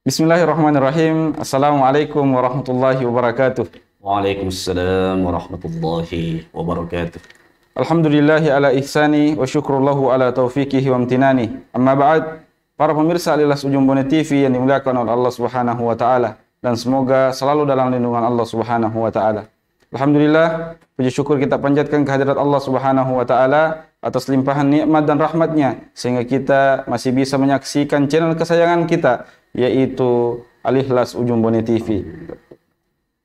Bismillahirrahmanirrahim. Assalamualaikum warahmatullahi wabarakatuh. Waalaikumsalam warahmatullahi wabarakatuh. Alhamdulillahi ala ihsani wa syukrullahu ala taufiqihi wa amtinani. Amma ba'd, para pemirsa Alilas Ujung Bone TV yang dimuliakan oleh Allah Subhanahu wa taala dan semoga selalu dalam lindungan Allah Subhanahu wa taala. Alhamdulillah, puji syukur kita panjatkan kehadirat Allah Subhanahu wa taala atas limpahan nikmat dan rahmatnya sehingga kita masih bisa menyaksikan channel kesayangan kita, yaitu Al-Ikhlas Ujung Bone TV.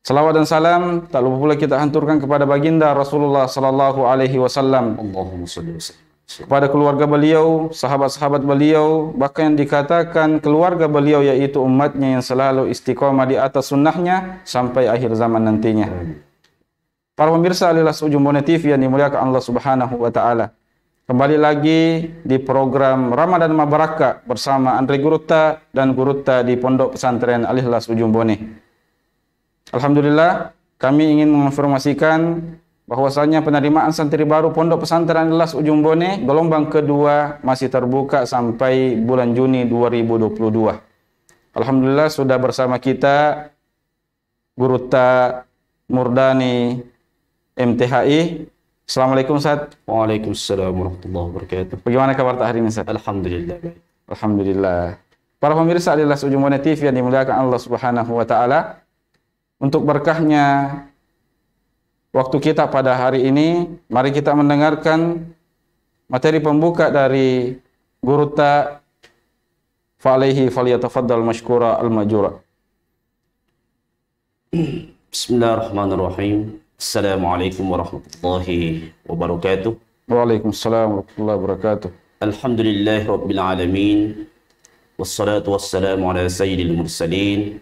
Salawat dan salam tak lupa pula kita hanturkan kepada baginda Rasulullah sallallahu alaihi wasallam, Allahumma shalli wa sallim. kepada keluarga beliau, sahabat-sahabat beliau, bahkan yang dikatakan keluarga beliau yaitu umatnya yang selalu istiqomah di atas sunnahnya sampai akhir zaman nantinya. Para pemirsa Al-Ikhlas Ujung Bone TV yang dimuliakan Allah Subhanahu wa taala. Kembali lagi di program Ramadan Mabaraka bersama Andre Gurutta dan Gurutta di Pondok Pesantren Al-Ikhlas Ujung Bone. Alhamdulillah, kami ingin menginformasikan bahwasanya penerimaan santri baru Pondok Pesantren Al-Ikhlas Ujung Bone gelombang kedua masih terbuka sampai bulan Juni 2022. Alhamdulillah sudah bersama kita Gurutta Murdani MTHI. Assalamualaikum Ustaz. Waalaikumsalam warahmatullahi wabarakatuh. Bagaimana kabar hari ini Ustaz? Alhamdulillah baik. Alhamdulillah. Para pemirsa Al-Ikhlas Ujung Bone TV yang dimuliakan Allah Subhanahu wa taala, untuk berkahnya waktu kita pada hari ini, mari kita mendengarkan materi pembuka dari Gurutta, fa'alaihi falyatafaddal mashkura al-majura. Bismillahirrahmanirrahim. Assalamualaikum warahmatullahi wabarakatuh. Waalaikumsalam warahmatullahi wabarakatuh. Alhamdulillahi rabbil alamin. Wassalatu wassalamu ala sayyidil mursalin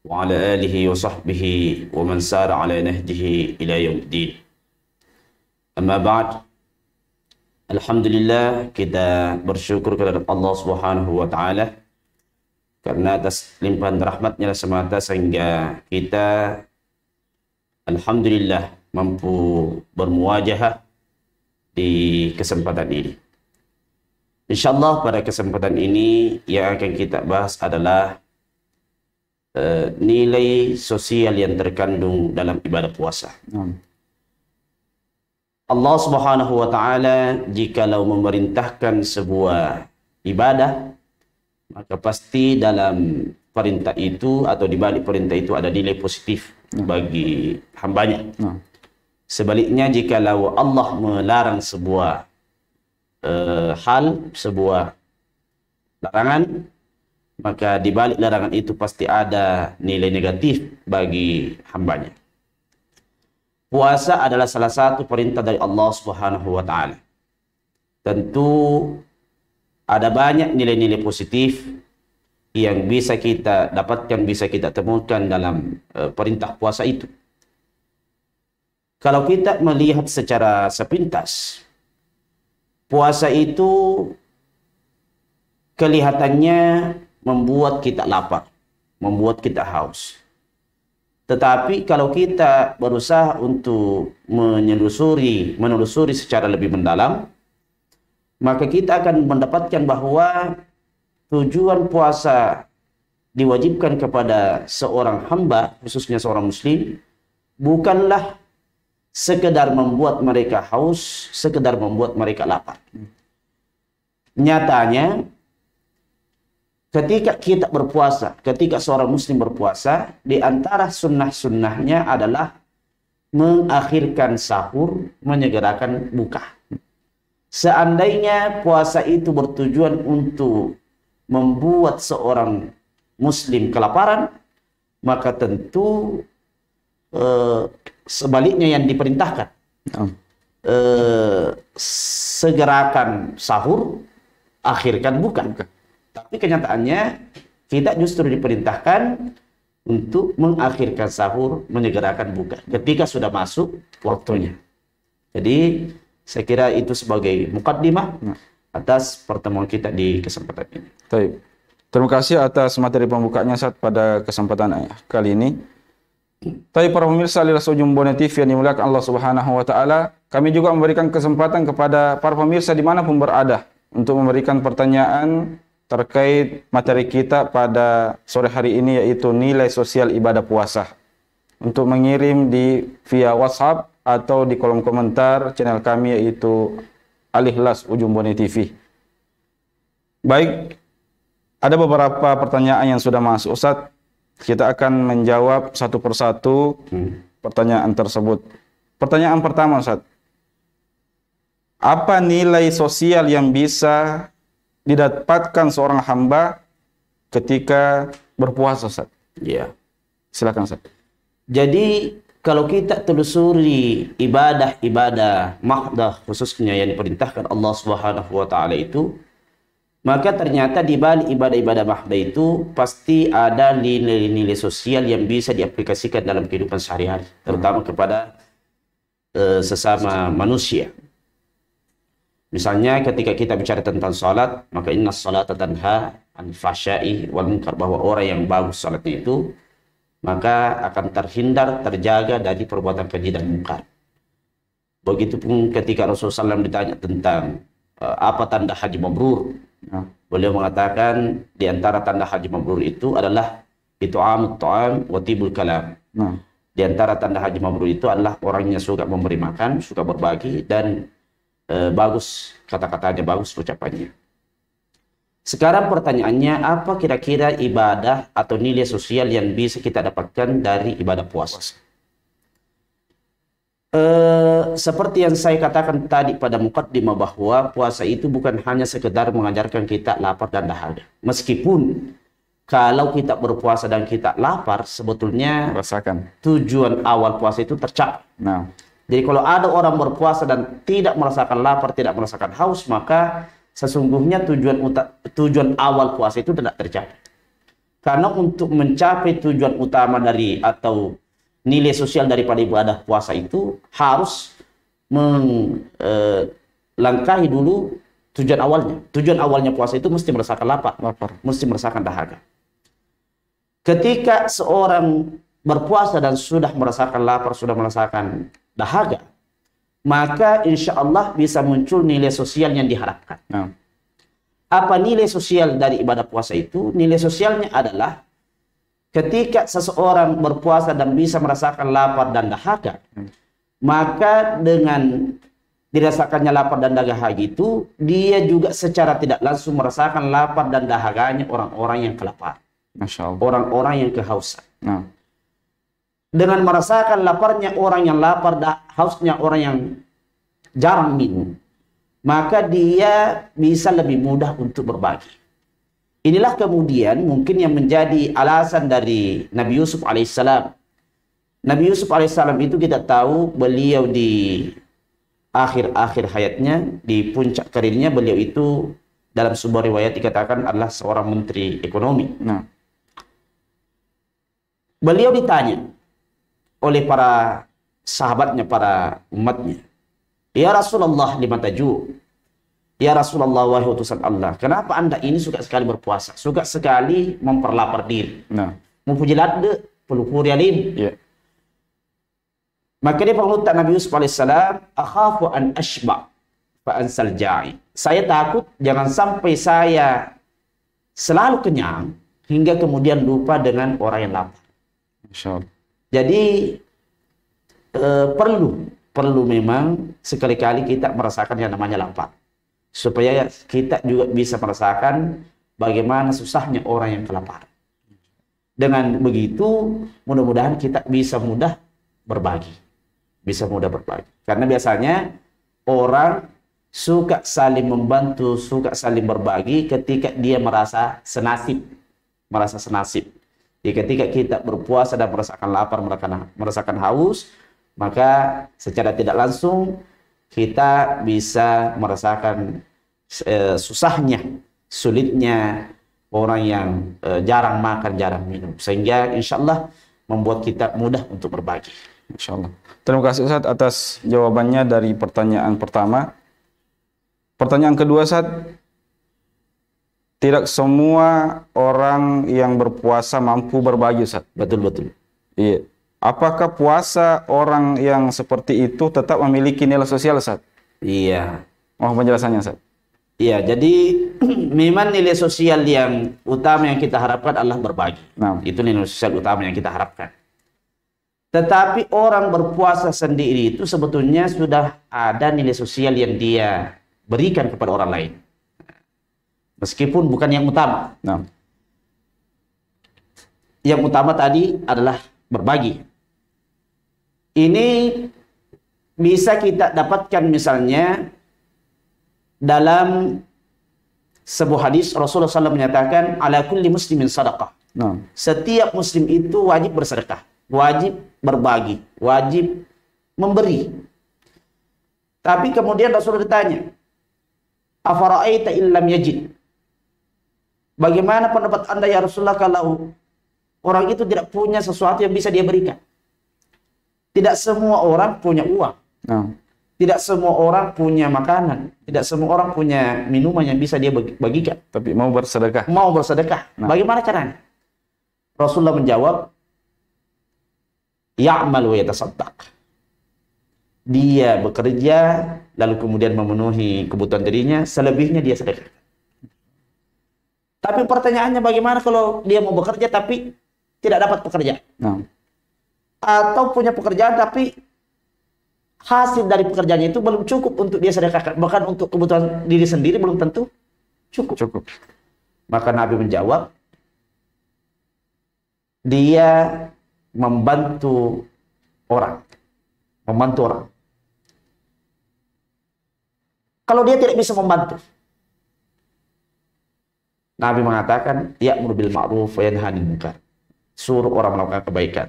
wa ala alihi wa sahbihi wa man sara ala nahjihi ila yaumiddin. Amma ba'd. Alhamdulillah, kita bersyukur kepada Allah Subhanahu wa taala karena atas limpahan rahmatnya semata sehingga kita alhamdulillah mampu bermuwajahah di kesempatan ini. Insyaallah pada kesempatan ini yang akan kita bahas adalah nilai sosial yang terkandung dalam ibadah puasa. Allah Subhanahu wa taala jikalau memerintahkan sebuah ibadah, maka pasti dalam perintah itu atau di balik perintah itu ada nilai positif bagi hambanya. Sebaliknya jikalau Allah melarang sebuah hal, sebuah larangan, maka di balik larangan itu pasti ada nilai negatif bagi hambanya. Puasa adalah salah satu perintah dari Allah Subhanahu wa taala. Tentu ada banyak nilai-nilai positif yang bisa kita dapatkan, bisa kita temukan dalam perintah puasa itu. Kalau kita melihat secara sepintas, puasa itu kelihatannya membuat kita lapar, membuat kita haus. Tetapi kalau kita berusaha untuk menelusuri secara lebih mendalam, maka kita akan mendapatkan bahwa tujuan puasa diwajibkan kepada seorang hamba, khususnya seorang muslim, bukanlah sekedar membuat mereka haus, sekedar membuat mereka lapar. Nyatanya, ketika kita berpuasa, ketika seorang muslim berpuasa, di antara sunnah-sunnahnya adalah mengakhirkan sahur, menyegerakan buka. Seandainya puasa itu bertujuan untuk membuat seorang muslim kelaparan, maka tentu sebaliknya yang diperintahkan. Segerakan sahur, akhirkan buka. Tapi kenyataannya kita justru diperintahkan untuk mengakhirkan sahur, menyegerakan buka ketika sudah masuk waktunya. Jadi saya kira itu sebagai mukaddimah atas pertemuan kita di kesempatan ini. Baik. Terima kasih atas materi pembukanya Ustaz pada kesempatan kali ini. Tapi para pemirsa Al-Ikhlas Ujung Bone TV yang dimuliakan Allah Subhanahu wa taala, kami juga memberikan kesempatan kepada para pemirsa dimanapun berada untuk memberikan pertanyaan terkait materi kita pada sore hari ini, yaitu nilai sosial ibadah puasa. Untuk mengirim via WhatsApp atau di kolom komentar channel kami, yaitu Al-Ikhlas Ujung Bone TV. Baik, ada beberapa pertanyaan yang sudah masuk, Ustaz. Kita akan menjawab satu persatu pertanyaan tersebut. Pertanyaan pertama, Ustaz. Apa nilai sosial yang bisa didapatkan seorang hamba ketika berpuasa, Ustaz? Ya. Silakan, Ustaz. Jadi kalau kita telusuri ibadah-ibadah mahdah khususnya yang diperintahkan Allah Subhanahu wa taala itu, maka ternyata di balik ibadah-ibadah mahdah itu pasti ada nilai-nilai sosial yang bisa diaplikasikan dalam kehidupan sehari-hari, terutama kepada sesama manusia. Misalnya ketika kita bicara tentang salat, maka inna salata tanha anil fahsya'i wal munkar, bahwa orang yang bagus salatnya itu maka akan terhindar, terjaga dari perbuatan keji dan munkar. Begitupun ketika Rasulullah SAW ditanya tentang apa tanda haji mabrur, beliau mengatakan di antara tanda haji mabrur itu adalah it'amut ta'am wa tibul kalam. Di antara tanda haji mabrur itu adalah orangnya suka memberi makan, suka berbagi, dan bagus kata-katanya, bagus ucapannya. Sekarang pertanyaannya, apa kira-kira ibadah atau nilai sosial yang bisa kita dapatkan dari ibadah puasa? Seperti yang saya katakan tadi pada mukaddimah, bahwa puasa itu bukan hanya sekedar mengajarkan kita lapar dan dahaga. Meskipun kalau kita berpuasa dan kita lapar, sebetulnya Rasakan. tujuan awal puasa itu tercapai. Jadi kalau ada orang berpuasa dan tidak merasakan lapar, tidak merasakan haus, maka sesungguhnya tujuan awal puasa itu tidak tercapai. Karena untuk mencapai tujuan utama dari atau nilai sosial daripada ibadah puasa itu harus melangkahi dulu tujuan awalnya. Tujuan awalnya puasa itu mesti merasakan lapar. Mesti merasakan dahaga. Ketika seorang berpuasa dan sudah merasakan lapar, sudah merasakan dahaga, maka insya Allah bisa muncul nilai sosial yang diharapkan. Apa nilai sosial dari ibadah puasa itu? Nilai sosialnya adalah ketika seseorang berpuasa dan bisa merasakan lapar dan dahaga, maka dengan dirasakannya lapar dan dahaga itu, dia juga secara tidak langsung merasakan lapar dan dahaganya orang-orang yang kelaparan. Orang-orang yang kehausan. Dengan merasakan laparnya orang yang lapar, hausnya orang yang jarang minum, maka dia bisa lebih mudah untuk berbagi. Inilah kemudian mungkin yang menjadi alasan dari Nabi Yusuf alaihissalam. Nabi Yusuf alaihissalam itu kita tahu beliau di akhir-akhir hayatnya, di puncak karirnya, beliau itu dalam sebuah riwayat dikatakan adalah seorang menteri ekonomi. Beliau ditanya oleh para sahabatnya, para umatnya, "Ya Rasulullah, lima taju?" Ya Rasulullah, wahai utusan Allah, kenapa anda ini suka sekali berpuasa, suka sekali memperlapar diri, mempujilat pelupurialin? Maka dia pengutak Nabi Yusuf alaihissalam, "Akhafu an ashba fa ansal ja'i." Saya takut jangan sampai saya selalu kenyang hingga kemudian lupa dengan orang yang lapar. Jadi perlu memang sekali-kali kita merasakan yang namanya lapar, supaya kita juga bisa merasakan bagaimana susahnya orang yang kelaparan. Dengan begitu, mudah-mudahan kita bisa mudah berbagi. Karena biasanya orang suka saling membantu, suka saling berbagi ketika dia merasa senasib. Jadi ketika kita berpuasa dan merasakan lapar, merasakan haus, maka secara tidak langsung kita bisa merasakan susahnya, sulitnya orang yang jarang makan, jarang minum. Sehingga insya Allah membuat kita mudah untuk berbagi. Insya Allah. Terima kasih Ustaz atas jawabannya dari pertanyaan pertama. Pertanyaan kedua, Ustaz. Tidak semua orang yang berpuasa mampu berbagi, Ustaz. Betul. Iya. Apakah puasa orang yang seperti itu tetap memiliki nilai sosial, Ustaz? Iya. Mohon penjelasannya, Ustaz. Ya, jadi memang nilai sosial yang utama yang kita harapkan adalah berbagi. Nah, Itu nilai sosial utama yang kita harapkan. Tetapi orang berpuasa sendiri itu sebetulnya sudah ada nilai sosial yang dia berikan kepada orang lain. Meskipun bukan yang utama. nah, Yang utama tadi adalah berbagi. Ini bisa kita dapatkan misalnya dalam sebuah hadis Rasulullah SAW menyatakan ala kulli muslimin sadaqah. nah, Setiap muslim itu wajib bersedekah, wajib berbagi, wajib memberi. Tapi kemudian Rasulullah ditanya, afara'aita illam yajid? Bagaimana pendapat Anda ya Rasulullah kalau orang itu tidak punya sesuatu yang bisa dia berikan? Tidak semua orang punya uang. nah, Tidak semua orang punya makanan. Tidak semua orang punya minuman yang bisa dia bagikan. tapi mau bersedekah. Mau bersedekah. Nah. Bagaimana caranya? Rasulullah menjawab, ya'mal wa yatasaddaq. Dia bekerja, lalu kemudian memenuhi kebutuhan dirinya, selebihnya dia sedekah. Tapi pertanyaannya bagaimana kalau dia mau bekerja tapi tidak dapat pekerjaan? Nah, Atau punya pekerjaan tapi hasil dari pekerjaannya itu belum cukup untuk dia sedekahkan, bahkan untuk kebutuhan diri sendiri belum tentu cukup. cukup. Maka Nabi menjawab, dia membantu orang. Membantu orang. Kalau dia tidak bisa membantu, Nabi mengatakan, ya'muru bil ma'ruf wa yanha 'anil munkar. Suruh orang melakukan kebaikan,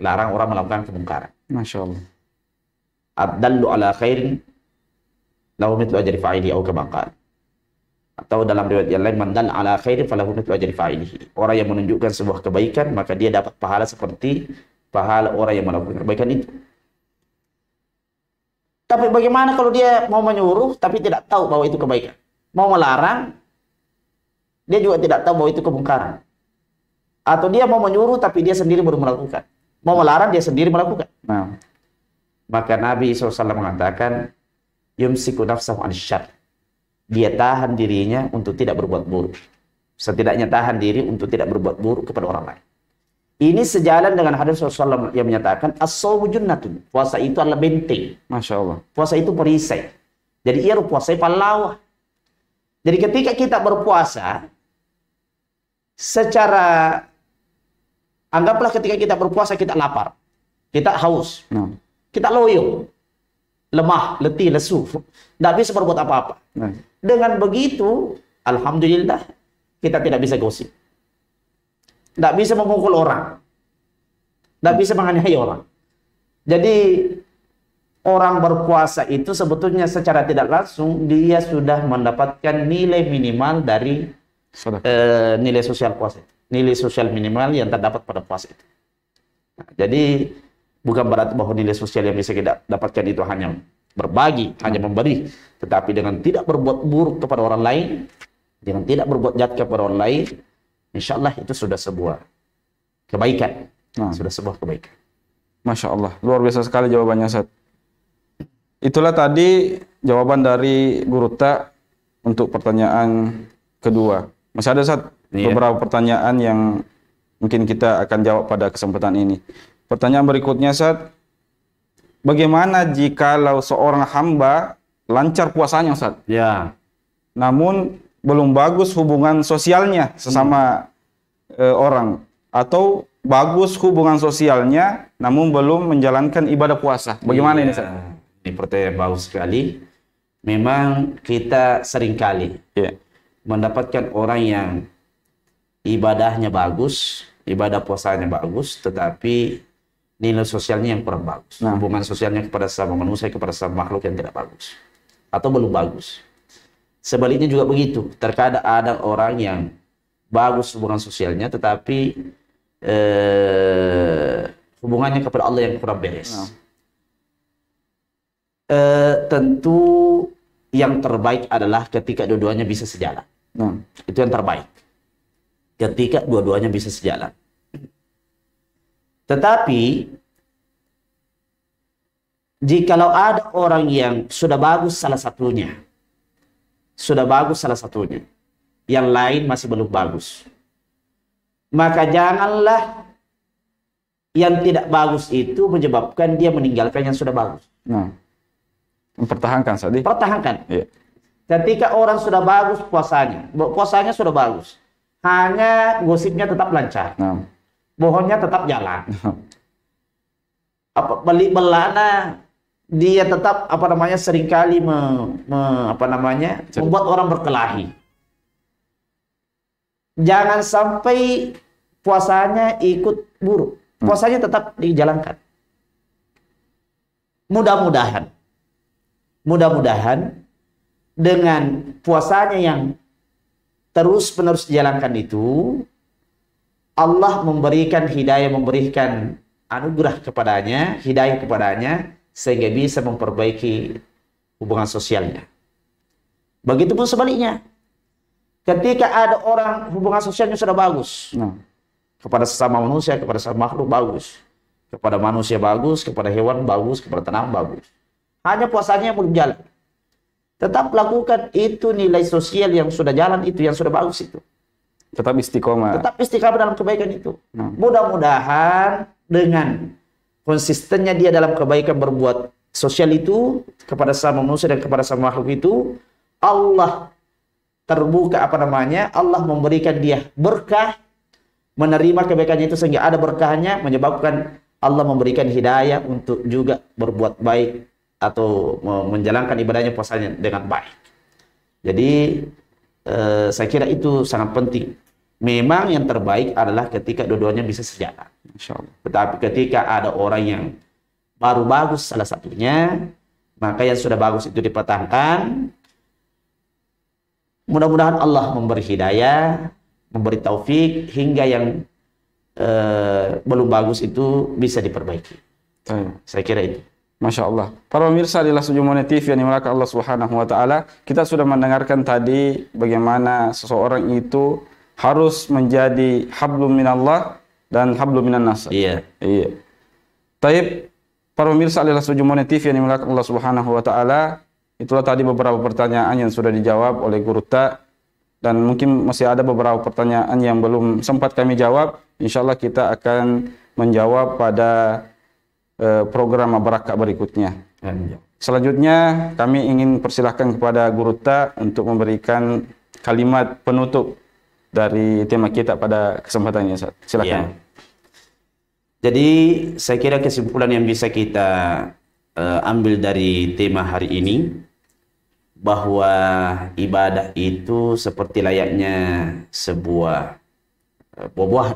larang orang melakukan kemungkaran. Masya Allah. Ad-dallu ala khairin lahu mithlu ajri fa'ili atau kama qala. Atau dalam riwayat yang lain, man dalla ala khairin falahu mithlu ajri fa'ilihi. Orang yang menunjukkan sebuah kebaikan, maka dia dapat pahala seperti pahala orang yang melakukan kebaikan itu. Tapi bagaimana kalau dia mau menyuruh tapi tidak tahu bahwa itu kebaikan? Mau melarang, dia juga tidak tahu bahwa itu kemungkaran. Atau dia mau menyuruh tapi dia sendiri baru melakukan. Mau melarang, dia sendiri melakukan. Nah, Maka Nabi SAW mengatakan, yumsiku nafsahu an syarr. Dia tahan dirinya untuk tidak berbuat buruk. Setidaknya tahan diri untuk tidak berbuat buruk kepada orang lain. Ini sejalan dengan hadis Rasulullah yang menyatakan, as-shawmu junnatun. Puasa itu adalah benteng. Masya Allah. Puasa itu perisai. Jadi ia puasa pahlawan. Jadi ketika kita berpuasa, secara, anggaplah ketika kita berpuasa kita lapar, kita haus, Nah, kita loyo, lemah, letih, lesu, tidak bisa berbuat apa-apa. nah, Dengan begitu, alhamdulillah, kita tidak bisa gosip, tidak bisa memukul orang, tidak bisa menganiaya orang. Jadi orang berpuasa itu sebetulnya secara tidak langsung dia sudah mendapatkan nilai minimal dari sedekah. nilai sosial puasa, nilai sosial minimal yang terdapat pada puasa itu. Nah, jadi bukan berarti bahwa nilai sosial yang bisa kita dapatkan itu hanya berbagi, hanya memberi, tetapi dengan tidak berbuat buruk kepada orang lain, dengan tidak berbuat jahat kepada orang lain, insya Allah itu sudah sebuah kebaikan. Nah. Sudah sebuah kebaikan. Masya Allah, luar biasa sekali jawabannya, Ustaz. Itulah tadi jawaban dari Guru Ta untuk pertanyaan kedua. Masih ada, Ustaz, Iya. beberapa pertanyaan yang mungkin kita akan jawab pada kesempatan ini. Pertanyaan berikutnya, Ustaz, bagaimana jikalau seorang hamba lancar puasanya, Ustaz, Ya, namun belum bagus hubungan sosialnya sesama orang, atau bagus hubungan sosialnya namun belum menjalankan ibadah puasa? Bagaimana ini, Ustaz? Ini pertanyaan bagus sekali. Memang kita seringkali Ya. mendapatkan orang yang ibadahnya bagus, ibadah puasanya bagus, tetapi nilai sosialnya yang kurang bagus. Nah. Hubungan sosialnya kepada sesama manusia, kepada sesama makhluk yang tidak bagus. Atau belum bagus. Sebaliknya juga begitu. Terkadang ada orang yang bagus hubungan sosialnya, tetapi hubungannya kepada Allah yang kurang beres. Nah. Tentu yang terbaik adalah ketika dua-duanya bisa sejalan. Nah. Itu yang terbaik. Ketika dua-duanya bisa sejalan. Tetapi jikalau ada orang yang sudah bagus salah satunya, sudah bagus salah satunya, yang lain masih belum bagus, maka janganlah yang tidak bagus itu menyebabkan dia meninggalkan yang sudah bagus. Nah, mempertahankan tadi. Pertahankan. Iya. Ketika orang sudah bagus puasanya sudah bagus, hanya gosipnya tetap lancar, Nah. bohongnya tetap jalan, beli belana dia tetap seringkali membuat orang berkelahi. Jangan sampai puasanya ikut buruk, puasanya tetap dijalankan. Mudah-mudahan dengan puasanya yang terus-menerus dijalankan itu, Allah memberikan hidayah, memberikan anugerah kepadanya, hidayah kepadanya, sehingga bisa memperbaiki hubungan sosialnya. Begitupun sebaliknya. Ketika ada orang hubungan sosialnya sudah bagus, kepada sesama manusia, kepada sesama makhluk bagus, kepada manusia bagus, kepada hewan bagus, kepada tanaman bagus, hanya puasanya yang belum jalan, tetap lakukan itu, nilai sosial yang sudah jalan itu, yang sudah bagus itu. Tetap istiqomah. Tetap istiqomah dalam kebaikan itu. Mudah-mudahan dengan konsistennya dia dalam kebaikan berbuat sosial itu kepada sama manusia dan kepada sama makhluk itu, Allah terbuka Allah memberikan dia berkah, menerima kebaikannya itu sehingga ada berkahnya, menyebabkan Allah memberikan hidayah untuk juga berbuat baik atau menjalankan ibadahnya puasanya dengan baik. Jadi saya kira itu sangat penting. Memang yang terbaik adalah ketika dua-duanya bisa sejalan. Insyaallah. Tetapi ketika ada orang yang baru bagus salah satunya, maka yang sudah bagus itu dipertahankan. Mudah-mudahan Allah memberi hidayah, memberi taufik hingga yang belum bagus itu bisa diperbaiki. Saya kira itu. Masya Allah. Para pemirsa di Lasujumone TV yang dimulakan Allah Subhanahu wa Ta'ala, kita sudah mendengarkan tadi bagaimana seseorang itu harus menjadi hablum minallah dan hablum minan nas. Iya. Iya. Taib, para pemirsa di Lasujumone TV yang dimulakan Allah Subhanahu wa Ta'ala, itulah tadi beberapa pertanyaan yang sudah dijawab oleh Guru Ta, dan mungkin masih ada beberapa pertanyaan yang belum sempat kami jawab. Insya Allah kita akan menjawab pada program Barakah berikutnya. Selanjutnya kami ingin persilahkan kepada Guru Ta untuk memberikan kalimat penutup dari tema kita pada kesempatan ini. Silakan. Ya. Jadi saya kira kesimpulan yang bisa kita ambil dari tema hari ini, bahwa ibadah itu seperti layaknya sebuah buah-buahan.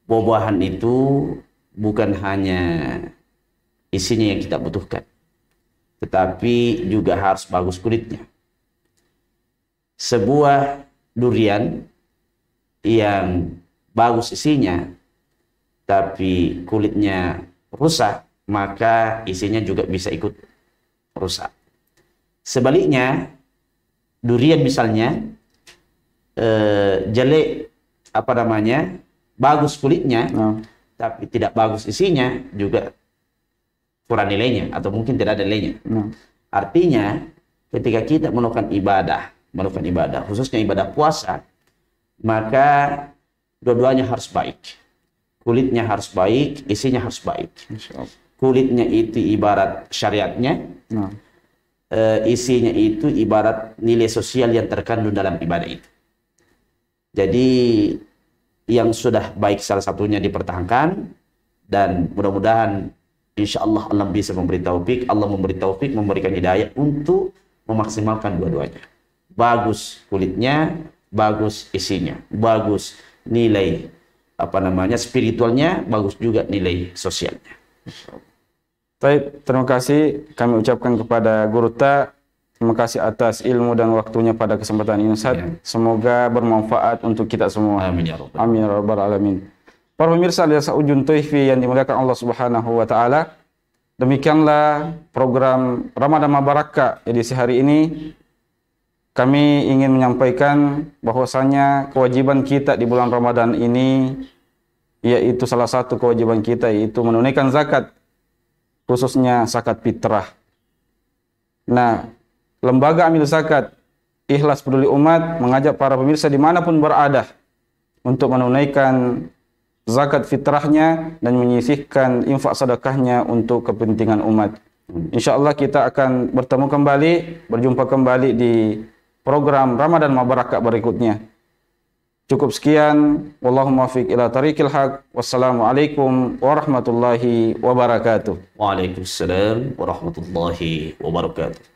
Buah-buahan itu bukan hanya isinya yang kita butuhkan, tetapi juga harus bagus kulitnya. Sebuah durian yang bagus isinya, tapi kulitnya rusak, maka isinya juga bisa ikut rusak. Sebaliknya, durian misalnya jelek bagus kulitnya, tapi tidak bagus isinya, juga kurang nilainya atau mungkin tidak ada nilainya. Artinya ketika kita melakukan ibadah khususnya ibadah puasa, maka dua-duanya harus baik. Kulitnya harus baik, isinya harus baik. Kulitnya itu ibarat syariatnya, isinya itu ibarat nilai sosial yang terkandung dalam ibadah itu. Jadi yang sudah baik salah satunya dipertahankan, dan mudah-mudahan insya Allah Allah bisa memberi taufik, memberikan hidayah untuk memaksimalkan dua-duanya. Bagus kulitnya, bagus isinya, bagus nilai spiritualnya, bagus juga nilai sosialnya. Baik, terima kasih kami ucapkan kepada Guru Ta. Terima kasih atas ilmu dan waktunya pada kesempatan ini, Ustaz. Semoga bermanfaat untuk kita semua. Amin ya rabbal Amin ya rabbal alamin. Para pemirsa di Lasujum TV yang dimuliakan Allah Subhanahu wa Ta'ala, demikianlah program Ramadan Barakah edisi hari ini. Kami ingin menyampaikan bahwasanya kewajiban kita di bulan Ramadan ini, yaitu salah satu kewajiban kita, yaitu menunaikan zakat, khususnya zakat fitrah. Nah, Lembaga Amil Zakat Ikhlas Peduli Umat mengajak para pemirsa dimanapun berada untuk menunaikan zakat fitrahnya dan menyisihkan infak sedekahnya untuk kepentingan umat. InsyaAllah kita akan bertemu kembali, berjumpa kembali di program Ramadan Mabarakah berikutnya. Cukup sekian. Wallahu muwaffiq ila tariqil haq. Wassalamualaikum warahmatullahi wabarakatuh. Waalaikumsalam warahmatullahi wabarakatuh.